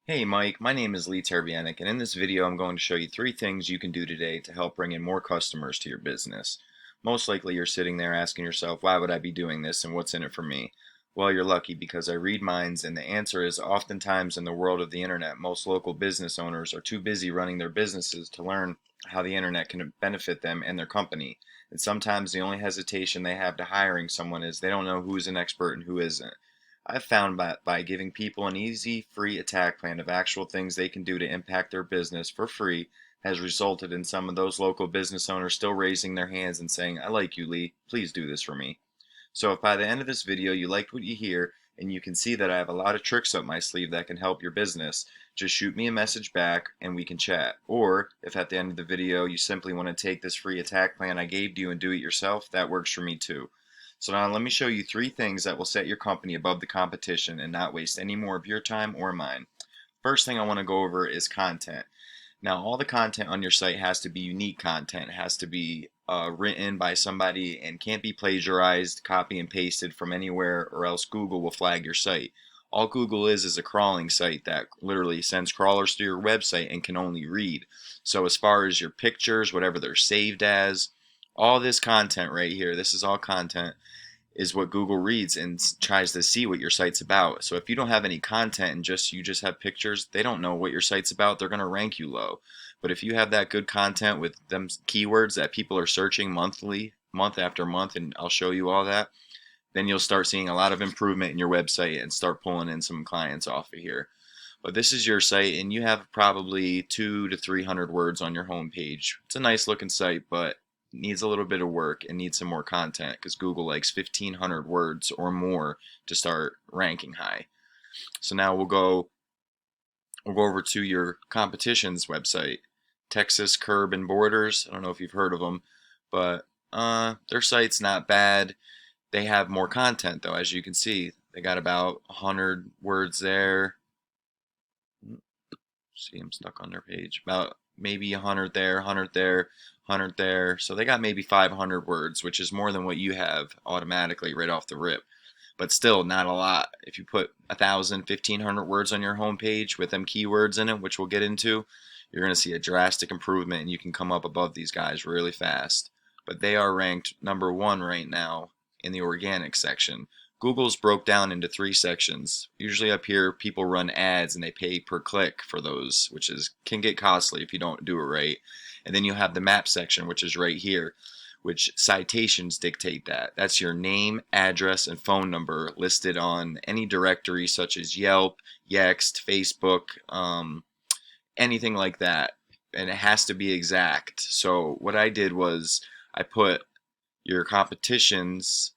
Hey Mike, my name is Lee Terbianic, and in this video I'm going to show you 3 things you can do today to help bring in more customers to your business. Most likely you're sitting there asking yourself, why would I be doing this and what's in it for me? Well, you're lucky because I read minds, and the answer is oftentimes in the world of the internet, most local business owners are too busy running their businesses to learn how the internet can benefit them and their company. And sometimes the only hesitation they have to hiring someone is they don't know who's an expert and who isn't. I've found that by giving people an easy, free attack plan of actual things they can do to impact their business for free has resulted in some of those local business owners still raising their hands and saying, I like you, Lee. Please do this for me. So if by the end of this video you liked what you hear and you can see that I have a lot of tricks up my sleeve that can help your business, just shoot me a message back and we can chat. Or if at the end of the video you simply want to take this free attack plan I gave you and do it yourself, that works for me too. So now let me show you 3 things that will set your company above the competition and not waste any more of your time or mine. First thing I want to go over is content. Now, all the content on your site has to be unique content. It has to be written by somebody and can't be plagiarized, copy and pasted from anywhere, or else Google will flag your site. All Google is a crawling site that literally sends crawlers to your website and can only read. So as far as your pictures, whatever they're saved as, all this content right here, this is all content, is what Google reads and tries to see what your site's about. So if you don't have any content and you just have pictures, they don't know what your site's about. They're going to rank you low. But if you have that good content with them keywords that people are searching monthly, month after month, and I'll show you all that, then you'll start seeing a lot of improvement in your website and start pulling in some clients off of here. But this is your site, and you have probably 200 to 300 words on your homepage. It's a nice looking site, but needs a little bit of work and needs some more content because Google likes 1,500 words or more to start ranking high. So now we'll go over to your competition's website, Texas Curb and Borders. I don't know if you've heard of them, but their site's not bad. They have more content though, as you can see. They got about 100 words there. See, I'm stuck on their page. About maybe 100 there, 100 there, 100 there. So they got maybe 500 words, which is more than what you have automatically right off the rip. But still, not a lot. If you put 1,000, 1,500 words on your homepage with them keywords in it, which we'll get into, you're going to see a drastic improvement and you can come up above these guys really fast. But they are ranked #1 right now in the organic section. Google's broke down into 3 sections. Usually up here, people run ads and they pay per click for those, which can get costly if you don't do it right. And then you have the map section, which is right here, which citations dictate that. That's your name, address, and phone number listed on any directory such as Yelp, Yext, Facebook, anything like that. And it has to be exact. So what I did was I put your competitions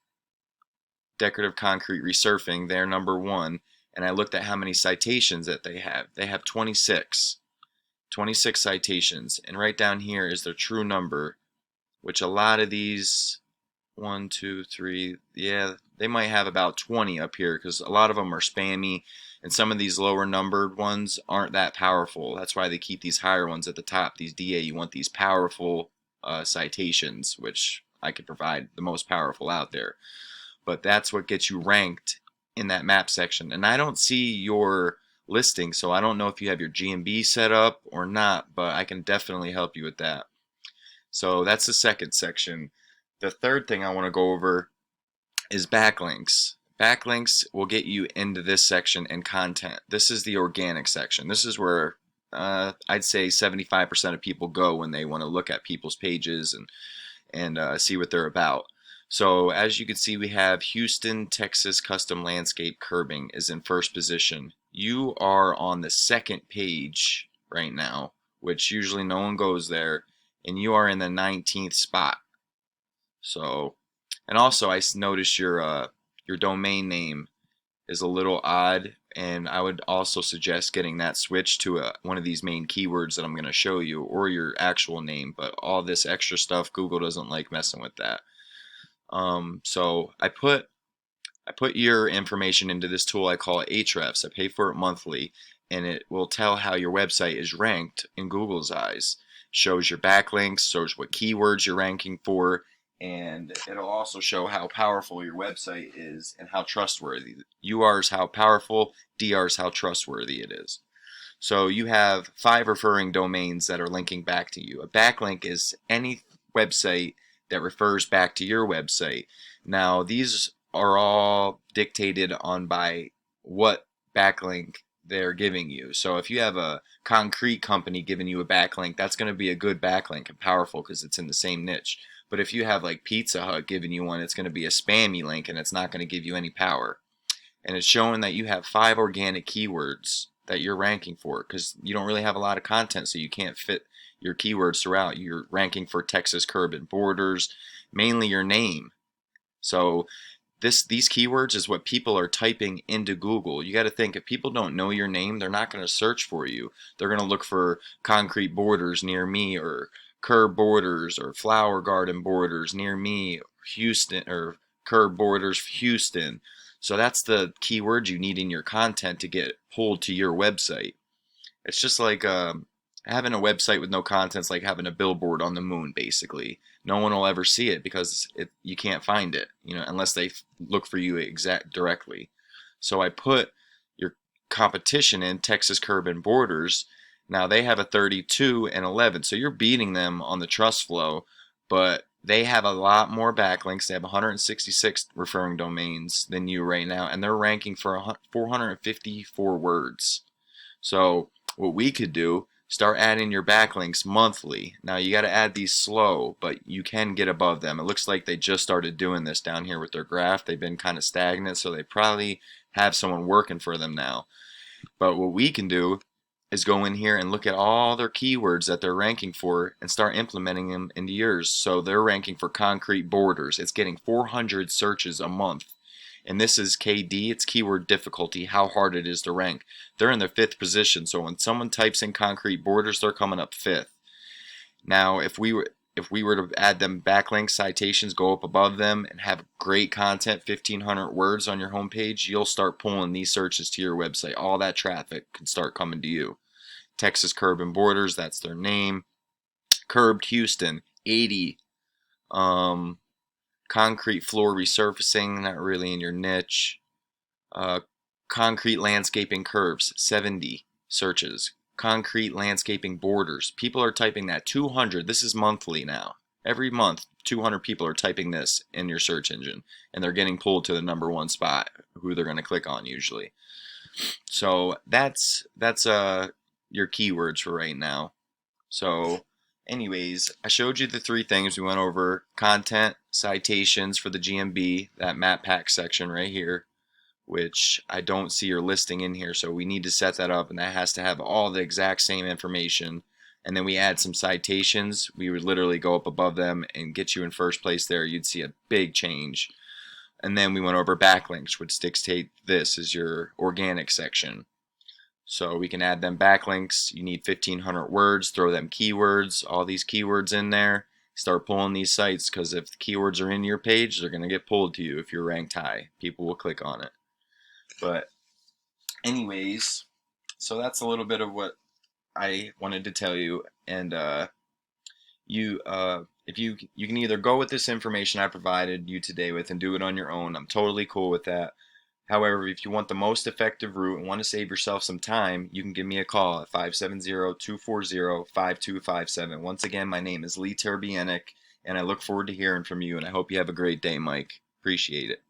decorative concrete resurfacing, they're #1, and I looked at how many citations that they have. They have 26. 26 citations, and right down here is their true number, which a lot of these, 1, 2, 3, yeah, they might have about 20 up here because a lot of them are spammy, and some of these lower numbered ones aren't that powerful. That's why they keep these higher ones at the top. These DA, you want these powerful citations, which I could provide the most powerful out there. But that's what gets you ranked in that map section. And I don't see your listing, so I don't know if you have your GMB set up or not, but I can definitely help you with that. So that's the second section. The third thing I want to go over is backlinks. Backlinks will get you into this section and content. This is the organic section. This is where I'd say 75% of people go when they want to look at people's pages and see what they're about. So as you can see, we have Houston, Texas Custom Landscape Curbing is in first position. You are on the second page right now, which usually no one goes there, and you are in the 19th spot. So, and also I noticed your domain name is a little odd, and I would also suggest getting that switched to one of these main keywords that I'm going to show you, or your actual name. But all this extra stuff, Google doesn't like messing with that. So I put your information into this tool I call Ahrefs. I pay for it monthly, and it will tell how your website is ranked in Google's eyes. Shows your backlinks, shows what keywords you're ranking for, and it'll also show how powerful your website is and how trustworthy. UR is how powerful, DR is how trustworthy it is. So you have 5 referring domains that are linking back to you. A backlink is any website that refers back to your website. Now, these are all dictated on by what backlink they're giving you. So if you have a concrete company giving you a backlink, that's going to be a good backlink and powerful because it's in the same niche. But if you have like Pizza Hut giving you one, it's going to be a spammy link and it's not going to give you any power. And it's showing that you have 5 organic keywords that you're ranking for because you don't really have a lot of content, so you can't fit your keywords throughout. You're ranking for Texas curb and borders, mainly your name. So these keywords is what people are typing into Google. You got to think, if people don't know your name, they're not going to search for you. They're going to look for concrete borders near me, or curb borders, or flower garden borders near me, Houston, or curb borders Houston. So that's the keyword you need in your content to get pulled to your website. It's just like having a website with no content is like having a billboard on the moon, basically. No one will ever see it because you can't find it, unless they look for you exact directly. So I put your competition in, Texas Curb and Borders. Now they have a 32 and 11, so you're beating them on the trust flow, but they have a lot more backlinks. They have 166 referring domains than you right now, and they're ranking for 454 words. So what we could do, start adding your backlinks monthly. Now you got to add these slow, but you can get above them. It looks like they just started doing this down here with their graph. They've been kind of stagnant, so they probably have someone working for them now. But what we can do is go in here and look at all their keywords that they're ranking for and start implementing them into yours. So they're ranking for concrete borders. It's getting 400 searches a month. And this is KD, it's keyword difficulty, how hard it is to rank. They're in the 5th position, so when someone types in concrete borders, they're coming up 5th. Now, if we were to add them backlinks, citations, go up above them, and have great content, 1,500 words on your homepage, you'll start pulling these searches to your website. All that traffic can start coming to you. Texas Curb and Borders, that's their name. Curbed Houston, 80. Concrete floor resurfacing, not really in your niche. Concrete landscaping curves, 70 searches. Concrete landscaping borders, people are typing that 200. This is monthly now. Every month 200 people are typing this in your search engine, and they're getting pulled to the #1 spot, who they're going to click on usually. So that's your keywords for right now. So anyways, I showed you the 3 things. We went over content, citations for the GMB, that map pack section right here, which I don't see your listing in here, so we need to set that up, and that has to have all the exact same information. And then we add some citations. We would literally go up above them and get you in first place there. You'd see a big change. And then we went over backlinks, which dictate this is your organic section. So we can add them backlinks. You need 1,500 words, throw them keywords, all these keywords in there. Start pulling these sites, because if the keywords are in your page, they're going to get pulled to you if you're ranked high. People will click on it. But anyways, so that's a little bit of what I wanted to tell you. And if you can either go with this information I provided you today with and do it on your own, I'm totally cool with that. However, if you want the most effective route and want to save yourself some time, you can give me a call at 570-240-5257. Once again, my name is Lee Terbienic, and I look forward to hearing from you, and I hope you have a great day, Mike. Appreciate it.